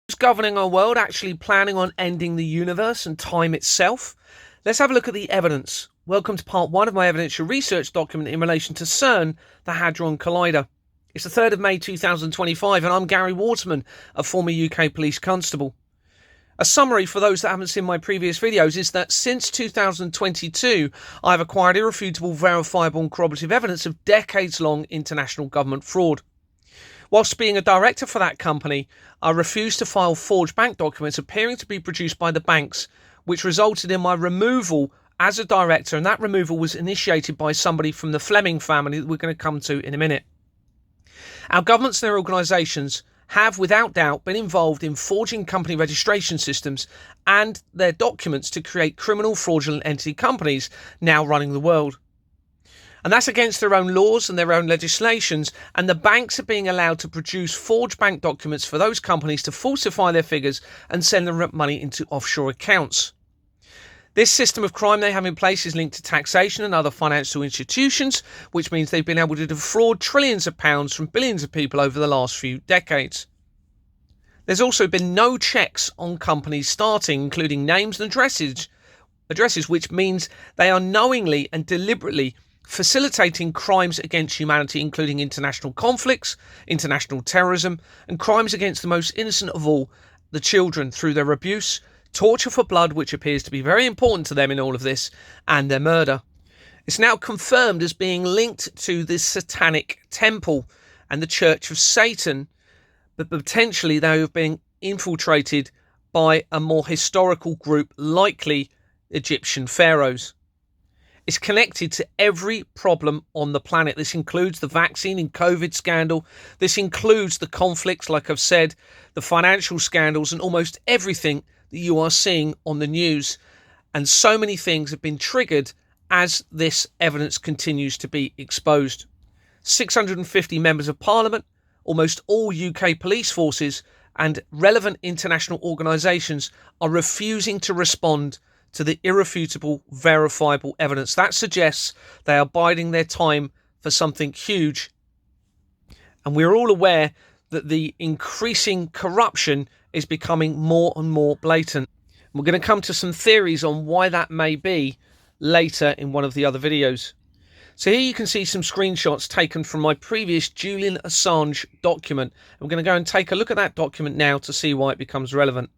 Who's governing our world actually planning on ending the universe and time itself? Let's have a look at the evidence. Welcome to part 1 of my evidential research document in relation to CERN, the Hadron Collider. It's the 3rd of May 2025 and I'm Gary Waterman, a former UK police constable. A summary for those that haven't seen my previous videos is that since 2022 I've acquired irrefutable, verifiable and corroborative evidence of decades-long international government fraud. Whilst being a director for that company, I refused to file forged bank documents appearing to be produced by the banks, which resulted in my removal as a director, and that removal was initiated by somebody from the Fleming family that we're going to come to in a minute. Our governments and their organisations have without doubt been involved in forging company registration systems and their documents to create criminal fraudulent entity companies now running the world. And that's against their own laws and their own legislations, and the banks are being allowed to produce forged bank documents for those companies to falsify their figures and send them money into offshore accounts. This system of crime they have in place is linked to taxation and other financial institutions, which means they've been able to defraud trillions of pounds from billions of people over the last few decades. There's also been no checks on companies starting, including names and addresses, which means they are knowingly and deliberately facilitating crimes against humanity, including international conflicts, international terrorism, and crimes against the most innocent of all, the children, through their abuse, torture for blood, which appears to be very important to them in all of this, and their murder. It's now confirmed as being linked to this satanic temple and the Church of Satan, but potentially they have been infiltrated by a more historical group, likely Egyptian pharaohs. It's connected to every problem on the planet. This includes the vaccine and COVID scandal. This includes the conflicts, like I've said, the financial scandals, and almost everything that you are seeing on the news. And so many things have been triggered as this evidence continues to be exposed. 650 members of parliament, almost all UK police forces, and relevant international organisations are refusing to respond to the irrefutable, verifiable evidence. That suggests they are biding their time for something huge. And we're all aware that the increasing corruption is becoming more and more blatant. We're going to come to some theories on why that may be later in one of the other videos. So here you can see some screenshots taken from my previous Julian Assange document. We're going to go and take a look at that document now to see why it becomes relevant.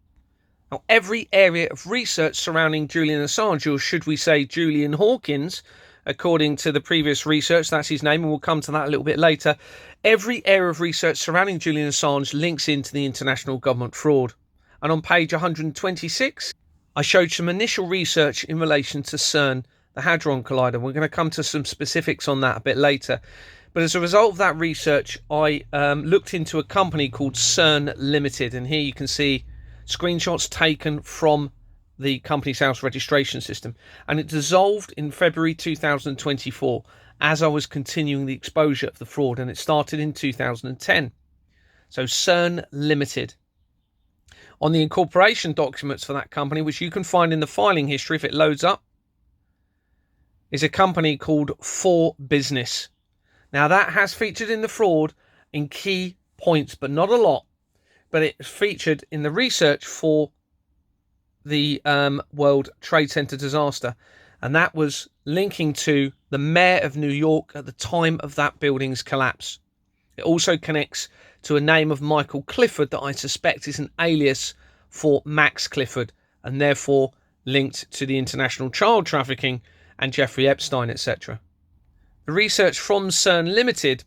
Now, every area of research surrounding Julian Assange, or should we say Julian Hawkins, according to the previous research, that's his name, and we'll come to that a little bit later, every area of research surrounding Julian Assange links into the international government fraud. And on page 126, I showed some initial research in relation to CERN, the Hadron Collider. We're going to come to some specifics on that a bit later. But as a result of that research, I looked into a company called CERN Limited, and here you can see screenshots taken from the company's house registration system, and it dissolved in February 2024 as I was continuing the exposure of the fraud, and it started in 2010. So CERN Limited. On the incorporation documents for that company, which you can find in the filing history if it loads up, is a company called For Business. Now that has featured in the fraud in key points, but not a lot. But it featured in the research for the World Trade Center disaster. And that was linking to the mayor of New York at the time of that building's collapse. It also connects to a name of Michael Clifford that I suspect is an alias for Max Clifford, and therefore linked to the international child trafficking and Jeffrey Epstein, etc. The research from CERN Limited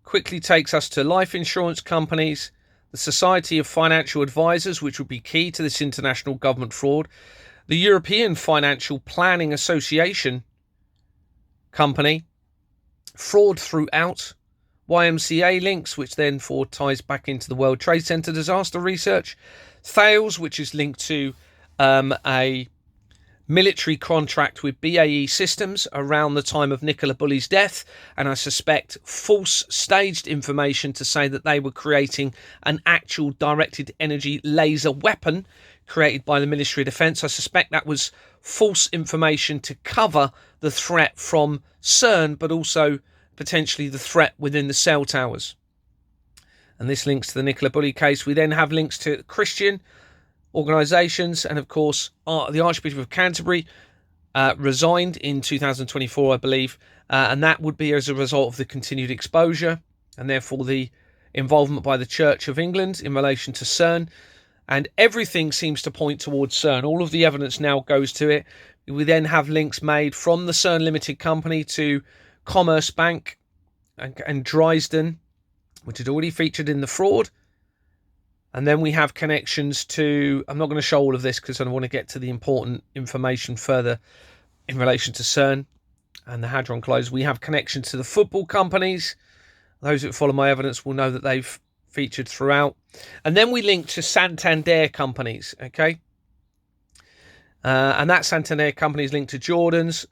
quickly takes us to life insurance companies, the Society of Financial Advisors, which would be key to this international government fraud, the European Financial Planning Association company, fraud throughout, YMCA links, which then ties back into the World Trade Center disaster research, Thales, which is linked to a military contract with BAE Systems around the time of Nicola Bulley's death, and I suspect false staged information to say that they were creating an actual directed energy laser weapon created by the Ministry of Defence. I suspect that was false information to cover the threat from CERN, but also potentially the threat within the cell towers. and this links to the Nicola Bulley case. We then have links to Christian organisations, and of course the Archbishop of Canterbury resigned in 2024, I believe, and that would be as a result of the continued exposure and therefore the involvement by the Church of England in relation to CERN. And everything seems to point towards CERN. All of the evidence now goes to it. We then have links made from the CERN Limited Company to Commerce Bank and Dresden, which had already featured in the fraud. And then we have connections to, I'm not going to show all of this because I want to get to the important information further in relation to CERN and the Hadron Collider. We have connections to the football companies. Those that follow my evidence will know that they've featured throughout. And then we link to Santander companies, okay? And that Santander company is linked to Jordan's.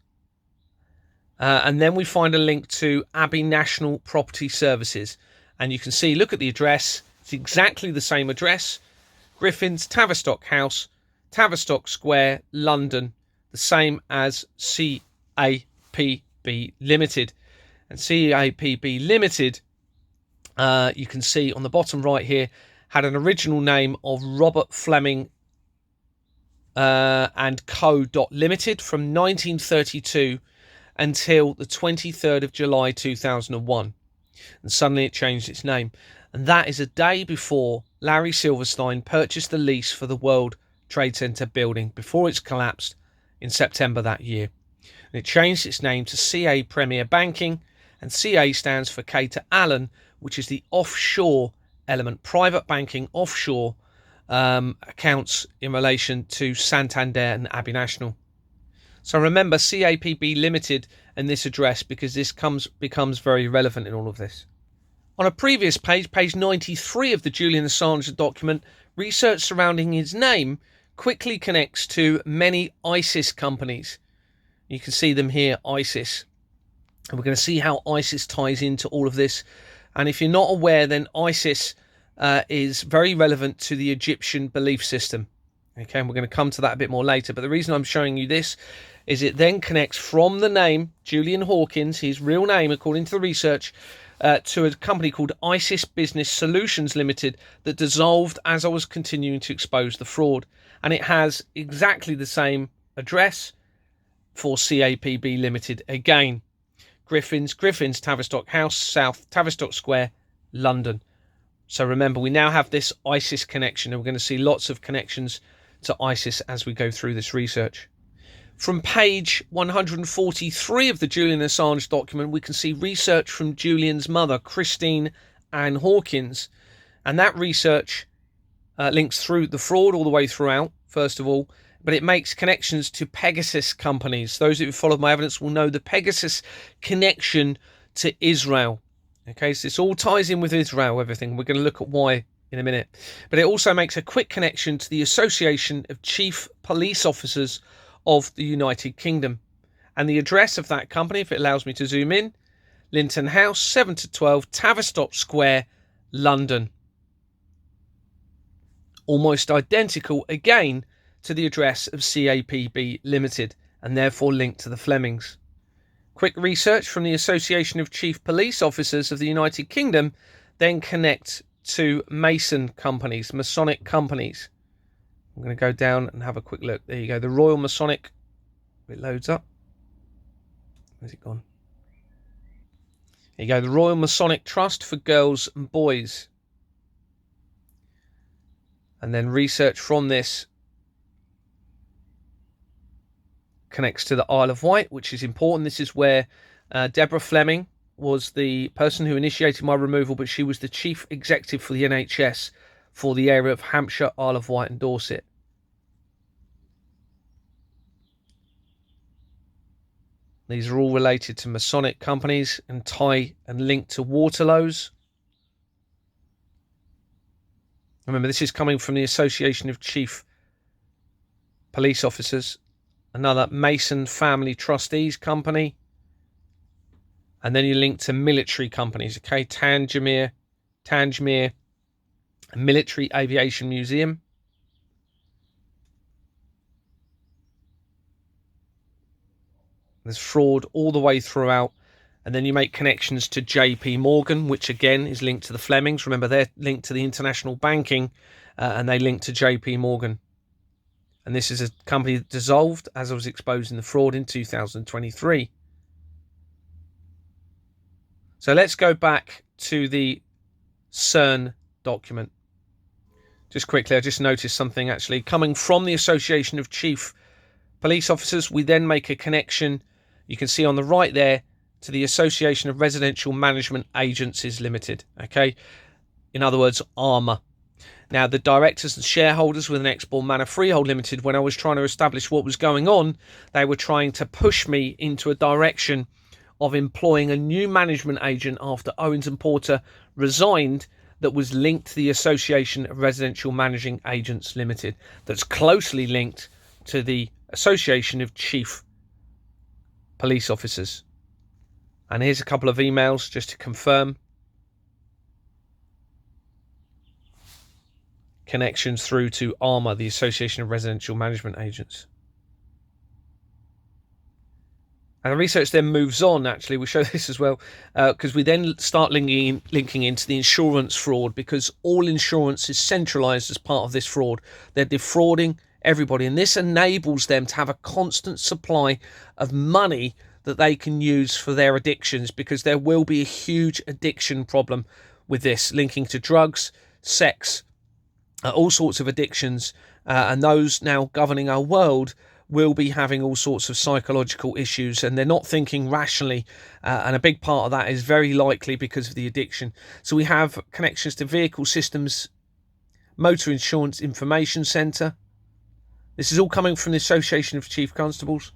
And then we find a link to Abbey National Property Services. And you can see, look at the address. It's exactly the same address. Griffin's, Tavistock House, Tavistock Square, London. The same as CAPB Limited. And CAPB Limited, you can see on the bottom right here, had an original name of Robert Fleming and Co. Limited from 1932 until the 23rd of July 2001. And suddenly it changed its name. And that is a day before Larry Silverstein purchased the lease for the World Trade Center building before it's collapsed in September that year. And it changed its name to CA Premier Banking, and CA stands for Cater Allen, which is the offshore element, private banking offshore accounts in relation to Santander and Abbey National. So remember CAPB Limited and this address, because this becomes very relevant in all of this. On a previous page, page 93 of the Julian Assange document, research surrounding his name quickly connects to many ISIS companies. You can see them here, ISIS. And we're going to see how ISIS ties into all of this. And if you're not aware, then ISIS is very relevant to the Egyptian belief system. Okay, and we're going to come to that a bit more later. But the reason I'm showing you this is it then connects from the name Julian Hawkins, his real name according to the research, to a company called ISIS Business Solutions Limited that dissolved as I was continuing to expose the fraud. And it has exactly the same address for CAPB Limited again. Griffin's, Tavistock House, South, Tavistock Square, London. So remember, we now have this ISIS connection, and we're going to see lots of connections to ISIS as we go through this research. From page 143 of the Julian Assange document, we can see research from Julian's mother, Christine Ann Hawkins. And that research links through the fraud all the way throughout, first of all, but it makes connections to Pegasus companies. Those who followed my evidence will know the Pegasus connection to Israel. Okay, so this all ties in with Israel, everything. We're going to look at why in a minute. But it also makes a quick connection to the Association of Chief Police Officers of the United Kingdom. And the address of that company, if it allows me to zoom in, Linton House, 7 to 12, Tavistock Square, London. Almost identical, again, to the address of CAPB Limited, and therefore linked to the Flemings. Quick research from the Association of Chief Police Officers of the United Kingdom then connect to Masonic companies. I'm going to go down and have a quick look. There you go. The Royal Masonic. It loads up. Where's it gone? There you go. The Royal Masonic Trust for Girls and Boys. And then research from this connects to the Isle of Wight, which is important. This is where Deborah Fleming was the person who initiated my removal, but she was the chief executive for the NHS for the area of Hampshire, Isle of Wight and Dorset. These are all related to Masonic companies and tie and link to Waterloos. Remember, this is coming from the Association of Chief Police Officers. Another Mason Family Trustees company. And then you link to military companies, okay? Tangier Military Aviation Museum. There's fraud all the way throughout. And then you make connections to JP Morgan, which again is linked to the Flemings. Remember, they're linked to the international banking and they link to JP Morgan. And this is a company that dissolved as I was exposing the fraud in 2023. So let's go back to the CERN document. Just quickly, I just noticed something actually. Coming from the Association of Chief Police Officers, we then make a connection, you can see on the right there, to the Association of Residential Management Agencies Limited. Okay, in other words, ARMA. Now, the directors and shareholders with an Exborn Manor Freehold Limited, when I was trying to establish what was going on, they were trying to push me into a direction of employing a new management agent after Owens and Porter resigned, that was linked to the Association of Residential Managing Agents Limited, that's closely linked to the Association of Chief Police Officers. And here's a couple of emails just to confirm. Connections through to ARMA, the Association of Residential Management Agents. And the research then moves on, actually. We show this as well, because we then start linking into the insurance fraud, because all insurance is centralised as part of this fraud. They're defrauding everybody, and this enables them to have a constant supply of money that they can use for their addictions, because there will be a huge addiction problem with this, linking to drugs, sex, all sorts of addictions, and those now governing our world will be having all sorts of psychological issues, and they're not thinking rationally, and a big part of that is very likely because of the addiction. So we have connections to Vehicle Systems Motor Insurance Information Centre. This is all coming from the Association of Chief Constables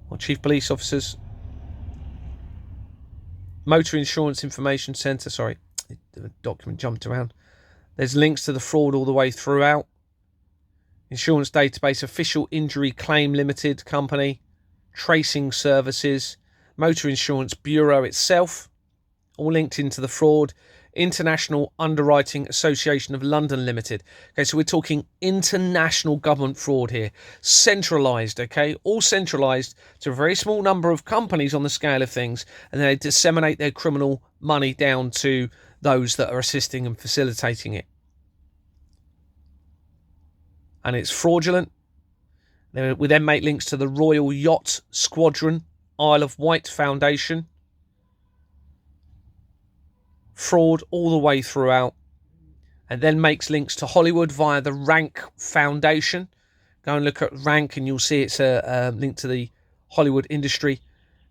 or Chief Police Officers. Motor Insurance Information Centre, sorry, the document jumped around. There's links to the fraud all the way throughout. Insurance Database, Official Injury Claim Limited Company, Tracing Services, Motor Insurance Bureau itself, all linked into the fraud. International Underwriting Association of London Limited. Okay, so we're talking international government fraud here. Centralised, okay? All centralised to a very small number of companies on the scale of things, and they disseminate their criminal money down to those that are assisting and facilitating it. And it's fraudulent. We then make links to the Royal Yacht Squadron, Isle of Wight Foundation. Fraud all the way throughout. And then makes links to Hollywood via the Rank Foundation. Go and look at Rank and you'll see it's a link to the Hollywood industry.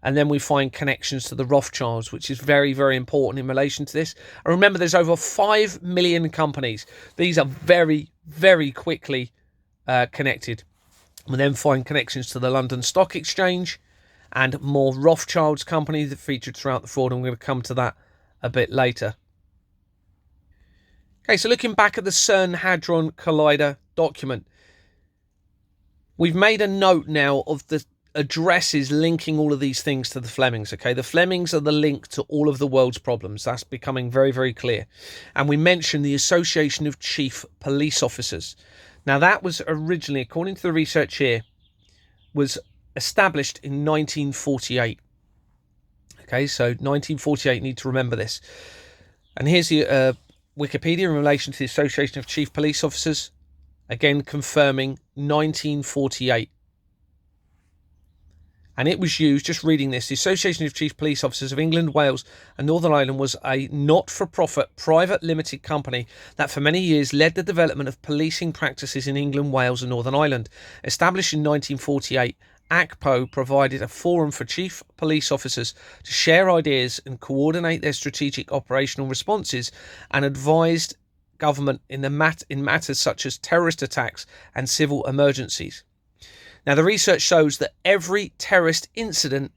And then we find connections to the Rothschilds, which is very, very important in relation to this. And remember, there's over 5 million companies. These are very, very quickly connected. We then find connections to the London Stock Exchange and more Rothschilds companies that featured throughout the fraud. I'm going to come to that a bit later. Okay, so looking back at the CERN Hadron Collider document, we've made a note now of the addresses linking all of these things to the Flemings. Okay, the Flemings are the link to all of the world's problems. That's becoming very, very clear. And we mentioned the Association of Chief Police Officers. Now, that was originally, according to the research here, was established in 1948. Okay, so 1948, need to remember this. And here's the Wikipedia in relation to the Association of Chief Police Officers. Again, confirming 1948. And it was used, just reading this, the Association of Chief Police Officers of England, Wales and Northern Ireland was a not-for-profit private limited company that for many years led the development of policing practices in England, Wales and Northern Ireland. Established in 1948, ACPO provided a forum for chief police officers to share ideas and coordinate their strategic operational responses, and advised government in matters such as terrorist attacks and civil emergencies. Now, the research shows that every terrorist incident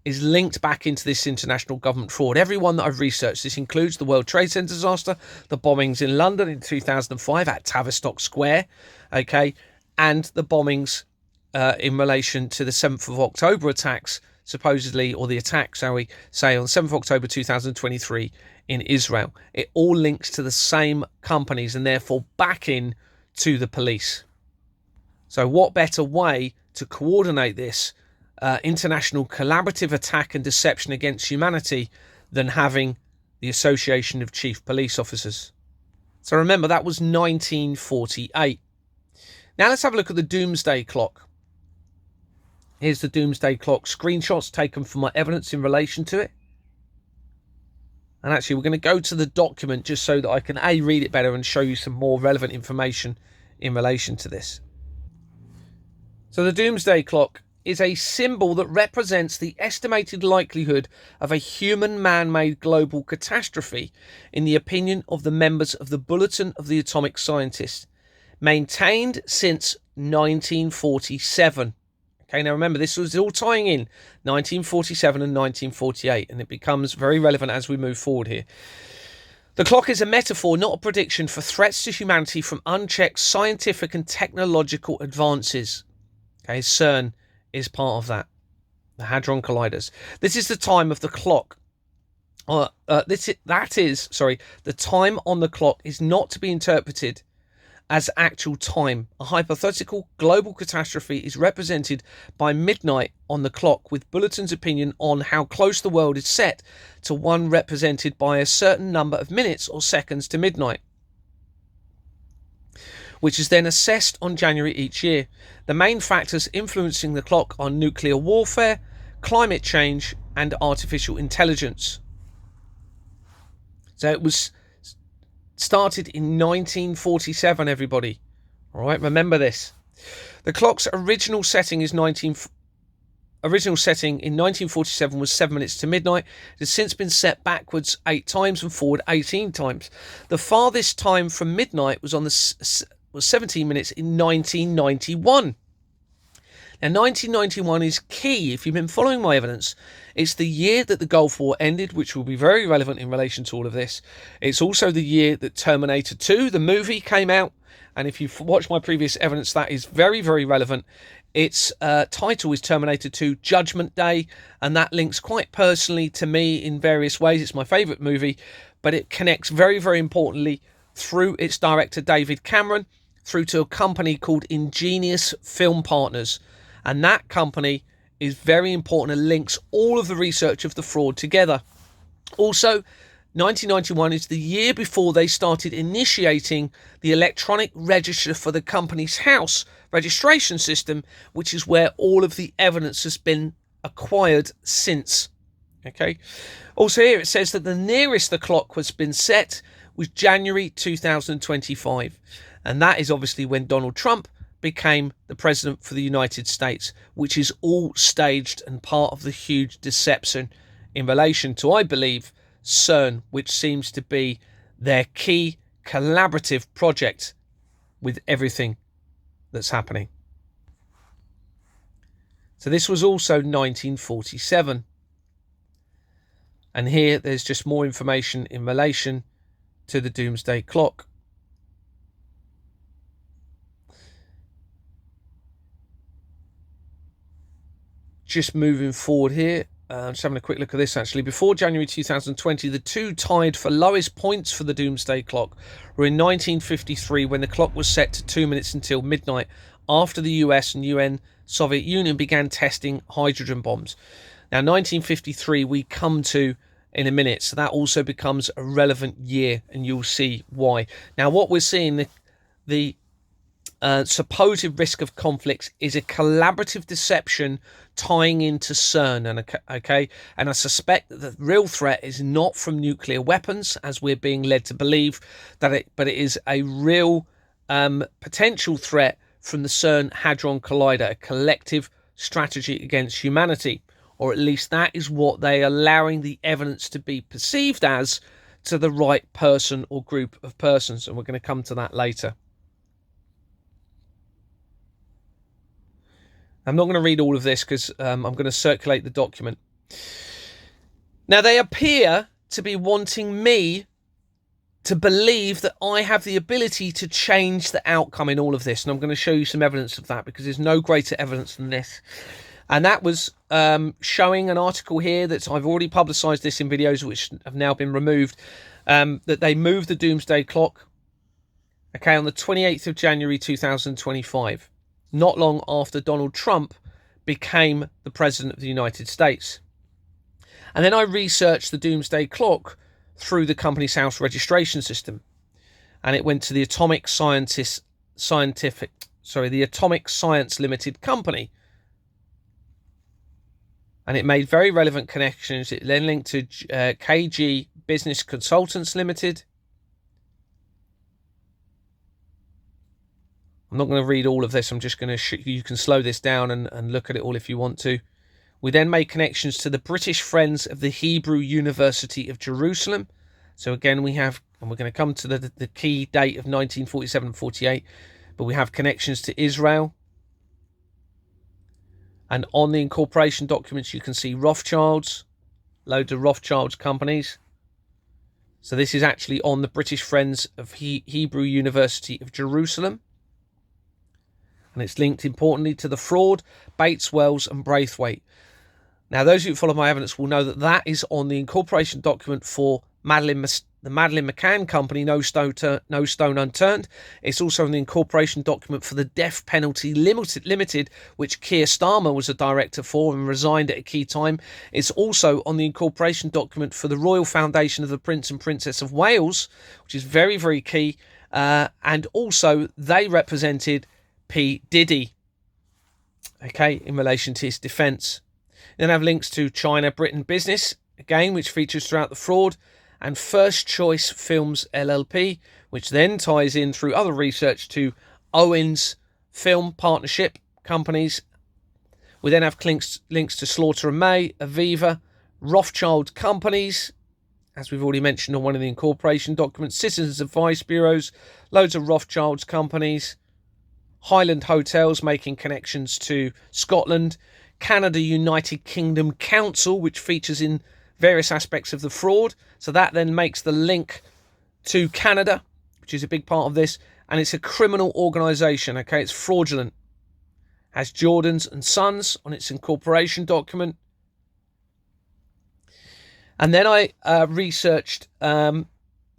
is linked back into this international government fraud. Every one that I've researched. This includes the World Trade Center disaster, the bombings in London in 2005 at Tavistock Square, okay, and the bombings in relation to the 7th of October attacks, supposedly, or the attack, shall we say, on 7th of October 2023 in Israel. It all links to the same companies and therefore back in to the police. So what better way to coordinate this international collaborative attack and deception against humanity than having the Association of Chief Police Officers. So remember, that was 1948. Now let's have a look at the Doomsday Clock. Here's the Doomsday Clock screenshots taken from my evidence in relation to it. And actually, we're going to go to the document just so that I can A, read it better and show you some more relevant information in relation to this. So the Doomsday Clock is a symbol that represents the estimated likelihood of a human man-made global catastrophe in the opinion of the members of the Bulletin of the Atomic Scientists, maintained since 1947. Okay, now remember, this was all tying in 1947 and 1948, and it becomes very relevant as we move forward here. The clock is a metaphor, not a prediction, for threats to humanity from unchecked scientific and technological advances. Okay, CERN is part of that. The Hadron Colliders. This is the time of the clock. The time on the clock is not to be interpreted as actual time. A hypothetical global catastrophe is represented by midnight on the clock, with Bulletin's opinion on how close the world is set to one represented by a certain number of minutes or seconds to midnight, which is then assessed on January each year. The main factors influencing the clock are nuclear warfare, climate change, and artificial intelligence. So it was started in 1947, everybody. All right, remember this. The clock's original setting in 1947 was 7 minutes to midnight. It has since been set backwards 8 times and forward 18 times. The farthest time from midnight was 17 minutes in 1991. Now, 1991 is key. If you've been following my evidence, it's the year that the Gulf War ended, which will be very relevant in relation to all of this. It's also the year that Terminator 2, the movie, came out. And if you've watched my previous evidence, that is very, very relevant. Its title is Terminator 2 Judgment Day, and that links quite personally to me in various ways. It's my favourite movie, but it connects very, very importantly through its director, David Cameron, through to a company called Ingenious Film Partners. And that company is very important and links all of the research of the fraud together. Also, 1991 is the year before they started initiating the electronic register for the company's house registration system, which is where all of the evidence has been acquired since. Okay. Also here it says that the nearest the clock has been set was January 2025. And that is obviously when Donald Trump became the president for the United States, which is all staged and part of the huge deception in relation to, I believe, CERN, which seems to be their key collaborative project with everything that's happening. So this was also 1947. And here there's just more information in relation to the Doomsday Clock. Just moving forward here, just having a quick look at this actually. Before January 2020, the two tied for lowest points for the Doomsday Clock were in 1953, when the clock was set to 2 minutes until midnight, after the US and UN Soviet Union began testing hydrogen bombs. Now, 1953 we come to in a minute, so that also becomes a relevant year, and you'll see why. Now, what we're seeing, the supposed risk of conflicts is a collaborative deception tying into CERN, and I suspect that the real threat is not from nuclear weapons, as we're being led to believe, but it is a real potential threat from the CERN Hadron Collider, a collective strategy against humanity, or at least that is what they are allowing the evidence to be perceived as to the right person or group of persons, and we're going to come to that later. I'm not going to read all of this because I'm going to circulate the document. Now, they appear to be wanting me to believe that I have the ability to change the outcome in all of this. And I'm going to show you some evidence of that, because there's no greater evidence than this. And that was showing an article here that I've already publicised this in videos which have now been removed, that they moved the Doomsday Clock, on the 28th of January 2025. Not long after Donald Trump became the President of the United States. And then I researched the doomsday clock through the Companies House registration system. And it went to the Atomic Science Limited Company. And it made very relevant connections. It then linked to KG Business Consultants Limited. I'm not going to read all of this. I'm just going to you can slow this down and look at it all if you want to. We then made connections to the British Friends of the Hebrew University of Jerusalem. So again, we have, and we're going to come to the key date of 1947-48, but we have connections to Israel. And on the incorporation documents, you can see Rothschilds, loads of Rothschilds companies. So this is actually on the British Friends of Hebrew University of Jerusalem. And it's linked importantly to the fraud, Bates, Wells and Braithwaite. Now, those who follow my evidence will know that that is on the incorporation document for the Madeleine McCann Company, No Stone Unturned. It's also on the incorporation document for the Death Penalty Limited, which Keir Starmer was a director for and resigned at a key time. It's also on the incorporation document for the Royal Foundation of the Prince and Princess of Wales, which is very, very key. And also, they represented P. Diddy, okay, in relation to his defence. Then I have links to China Britain Business, again, which features throughout the fraud, and First Choice Films LLP, which then ties in through other research to Owens Film Partnership companies. We then have links to Slaughter and May, Aviva, Rothschild Companies, as we've already mentioned on one of the incorporation documents, Citizens Advice Bureaus, loads of Rothschilds companies, Highland Hotels making connections to Scotland, Canada United Kingdom Council, which features in various aspects of the fraud. So that then makes the link to Canada, which is a big part of this. And it's a criminal organisation, okay? It's fraudulent. Has Jordans and Sons on its incorporation document. And then I researched the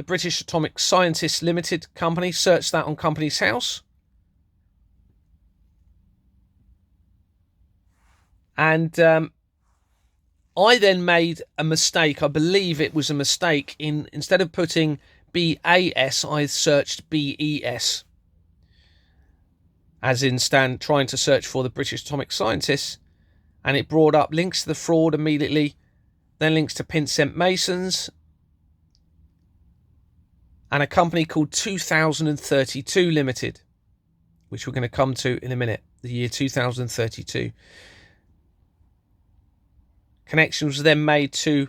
British Atomic Scientists Limited Company, searched that on Companies House. And I then made a mistake. I believe it was a mistake. Instead of putting BAS, I searched BES. As in trying to search for the British Atomic Scientists. And it brought up links to the fraud immediately. Then links to Pinsent Masons. And a company called 2032 Limited. Which we're going to come to in a minute. The year 2032. Connections were then made to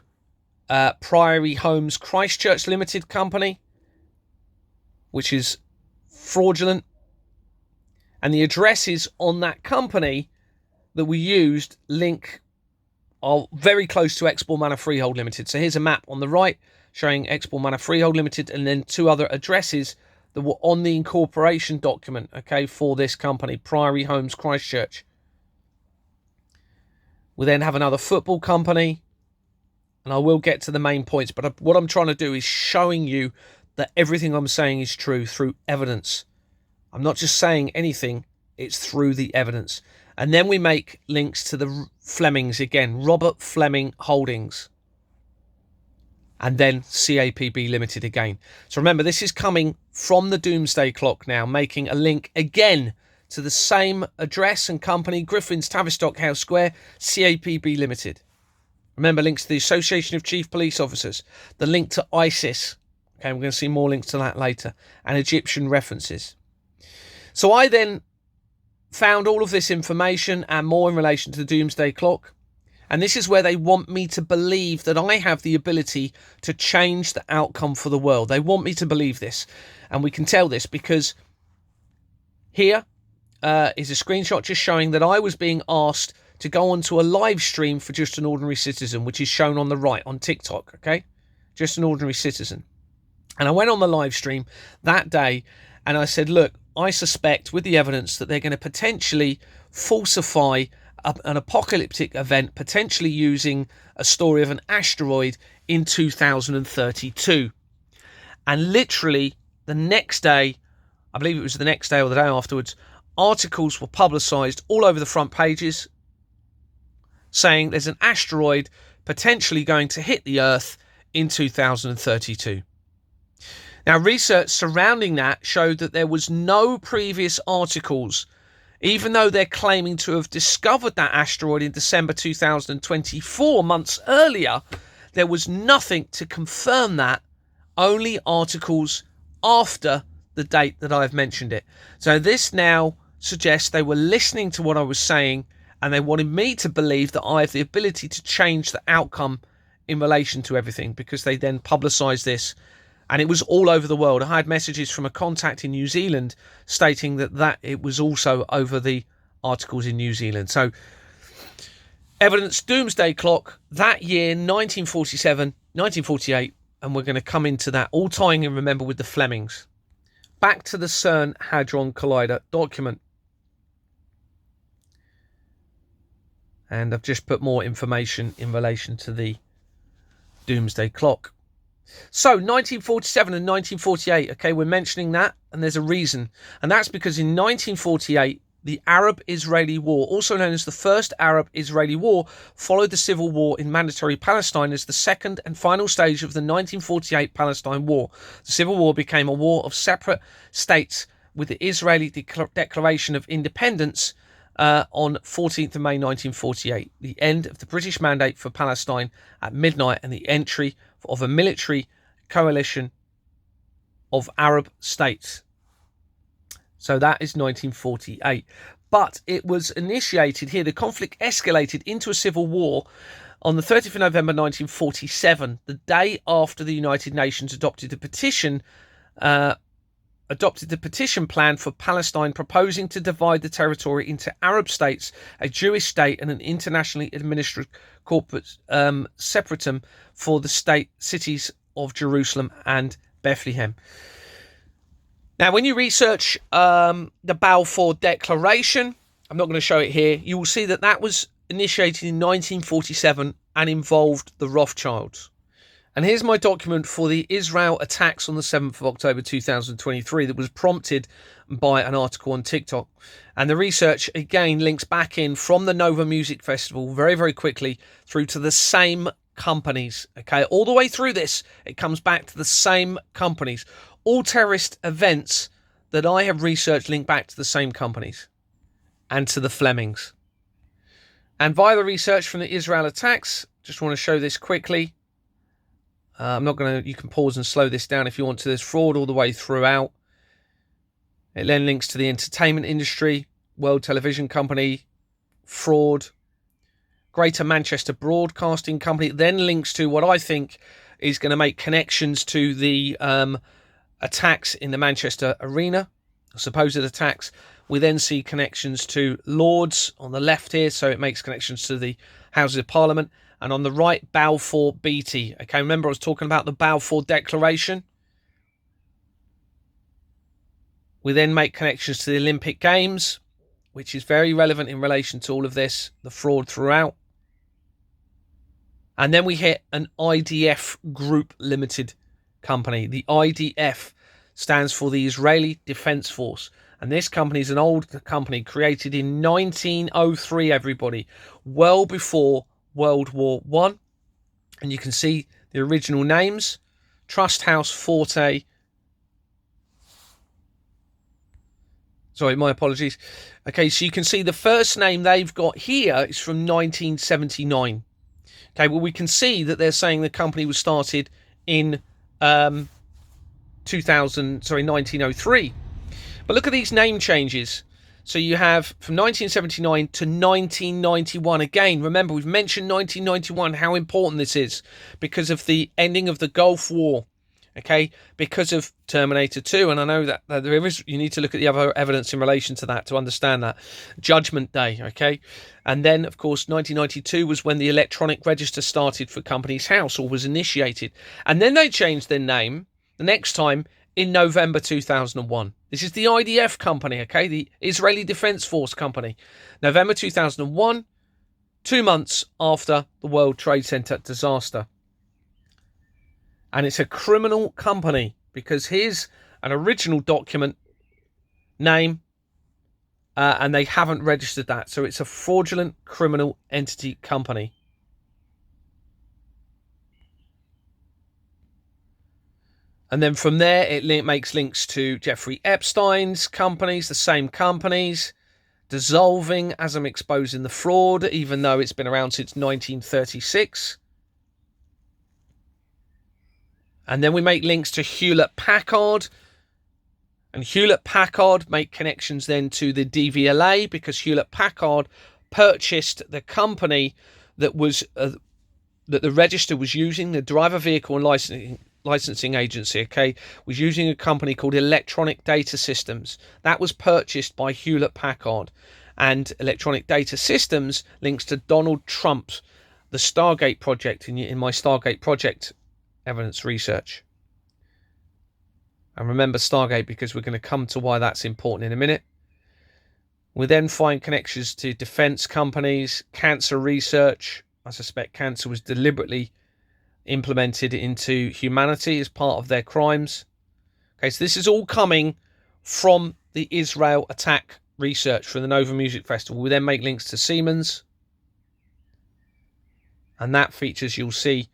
Priory Homes Christchurch Limited Company, which is fraudulent. And the addresses on that company that we used are very close to Expoor Manor Freehold Limited. So here's a map on the right showing Expoor Manor Freehold Limited, and then two other addresses that were on the incorporation document, okay, for this company, Priory Homes Christchurch. We then have another football company, and I will get to the main points, but what I'm trying to do is showing you that everything I'm saying is true through evidence. I'm not just saying anything, it's through the evidence. And then we make links to the Flemings again, Robert Fleming Holdings, and then CAPB Limited again. So remember, this is coming from the Doomsday Clock now, making a link again to the same address and company, Griffin's Tavistock House Square, CAPB Limited. Remember, links to the Association of Chief Police Officers, the link to ISIS. Okay, we're going to see more links to that later, and Egyptian references. So I then found all of this information and more in relation to the Doomsday Clock. And this is where they want me to believe that I have the ability to change the outcome for the world. They want me to believe this. And we can tell this because here is a screenshot just showing that I was being asked to go onto a live stream for Just an Ordinary Citizen, which is shown on the right on TikTok, okay? Just an Ordinary Citizen. And I went on the live stream that day and I said, look, I suspect with the evidence that they're going to potentially falsify an apocalyptic event, potentially using a story of an asteroid in 2032. And literally the next day, I believe it was the next day or the day afterwards, articles were publicised all over the front pages saying there's an asteroid potentially going to hit the Earth in 2032. Now, research surrounding that showed that there was no previous articles, even though they're claiming to have discovered that asteroid in December 2024, months earlier. There was nothing to confirm that, only articles after the date that I've mentioned it. So this now suggests they were listening to what I was saying, and they wanted me to believe that I have the ability to change the outcome in relation to everything, because they then publicised this, and it was all over the world. I had messages from a contact in New Zealand stating that it was also over the articles in New Zealand. So evidence doomsday clock that year, 1947, 1948, and we're going to come into that, all tying in, remember, with the Flemings. Back to the CERN Hadron Collider document. And I've just put more information in relation to the doomsday clock. So 1947 and 1948, okay, we're mentioning that, and there's a reason. And that's because in 1948, the Arab-Israeli War, also known as the First Arab-Israeli War, followed the civil war in Mandatory Palestine as the second and final stage of the 1948 Palestine War. The civil war became a war of separate states, with the Israeli Declaration of Independence on 14th of May 1948, the end of the British mandate for Palestine at midnight, and the entry of a military coalition of Arab states. So that is 1948. But it was initiated here, the conflict escalated into a civil war on the 30th of November 1947, the day after the United Nations adopted the petition plan for Palestine, proposing to divide the territory into Arab states, a Jewish state, and an internationally administered corporate separatum for the cities of Jerusalem and Bethlehem. Now, when you research the Balfour Declaration, I'm not going to show it here, you will see that that was initiated in 1947 and involved the Rothschilds. And here's my document for the Israel attacks on the 7th of October 2023 that was prompted by an article on TikTok. And the research, again, links back in from the Nova Music Festival very, very quickly through to the same companies. Okay, all the way through this, it comes back to the same companies. All terrorist events that I have researched link back to the same companies and to the Flemings. And via the research from the Israel attacks, just want to show this quickly. I'm not going to, you can pause and slow this down if you want to. There's fraud all the way throughout. It then links to the entertainment industry, World Television Company, fraud, Greater Manchester Broadcasting Company. It then links to what I think is going to make connections to the attacks in the Manchester Arena, supposed attacks. We then see connections to Lords on the left here, so it makes connections to the Houses of Parliament. And on the right, Balfour Beatty. Okay, remember I was talking about the Balfour Declaration. We then make connections to the Olympic Games, which is very relevant in relation to all of this, the fraud throughout. And then we hit an IDF Group Limited company. The IDF stands for the Israeli Defense Force. And this company is an old company created in 1903, everybody, well before World War One. And you can see the original names: Trust House Forte. Sorry, my apologies. Okay, so you can see the first name they've got here is from 1979. Okay, well, we can see that they're saying the company was started in 1903. But look at these name changes. So you have from 1979 to 1991. Again, remember, we've mentioned 1991, how important this is because of the ending of the Gulf War. Okay, because of Terminator 2. And I know that there is, you need to look at the other evidence in relation to that to understand that. Judgment Day, okay? And then, of course, 1992 was when the electronic register started for Companies House, or was initiated. And then they changed their name the next time in November 2001. This is the IDF company, okay? The Israeli Defense Force company. November 2001, 2 months after the World Trade Center disaster. And it's a criminal company because here's an original document name, and they haven't registered that. So it's a fraudulent criminal entity company. And then from there, it makes links to Jeffrey Epstein's companies, the same companies, dissolving as I'm exposing the fraud, even though it's been around since 1936. And then we make links to Hewlett-Packard. And Hewlett-Packard make connections then to the DVLA, because Hewlett-Packard purchased the company that was that the register was using, the driver vehicle and licensing agency, okay, was using a company called Electronic Data Systems. That was purchased by Hewlett-Packard. And Electronic Data Systems links to Donald Trump, the Stargate project, in my Stargate project evidence research. And remember Stargate, because we're going to come to why that's important in a minute. We then find connections to defense companies, cancer research. I suspect cancer was deliberately implemented into humanity as part of their crimes. Okay, so this is all coming from the Israel attack research from the Nova Music Festival. We then make links to Siemens. And that features, you'll see,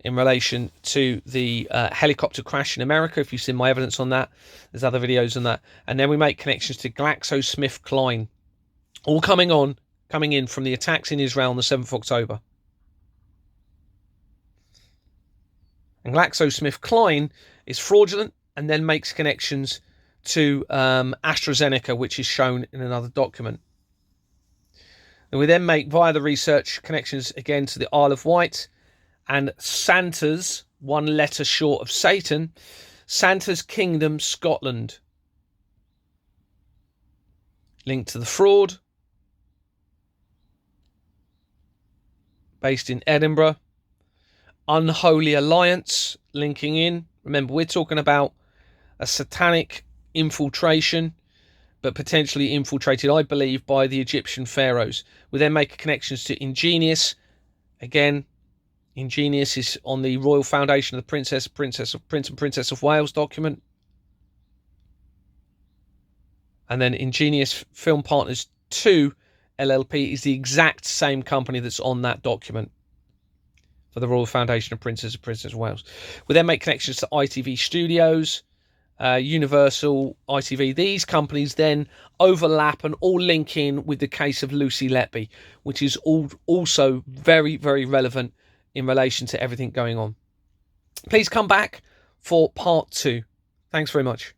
in relation to the helicopter crash in America. If you've seen my evidence on that, there's other videos on that. And then we make connections to GlaxoSmithKline, all coming in from the attacks in Israel on the 7th of October. And GlaxoSmithKline is fraudulent and then makes connections to AstraZeneca, which is shown in another document. And we then make, via the research, connections again to the Isle of Wight and Santa's, one letter short of Satan, Santa's Kingdom, Scotland. Linked to the fraud, based in Edinburgh. Unholy Alliance, linking in. Remember, we're talking about a satanic infiltration, but potentially infiltrated, I believe, by the Egyptian pharaohs. We then make connections to Ingenious. Again, Ingenious is on the Royal Foundation of the Prince and Princess of Wales document. And then Ingenious Film Partners 2 LLP is the exact same company that's on that document for the Royal Foundation of Princes and Princess of Wales. We then make connections to ITV Studios, Universal, ITV. These companies then overlap and all link in with the case of Lucy Letby, which is also very, very relevant in relation to everything going on. Please come back for part 2. Thanks very much.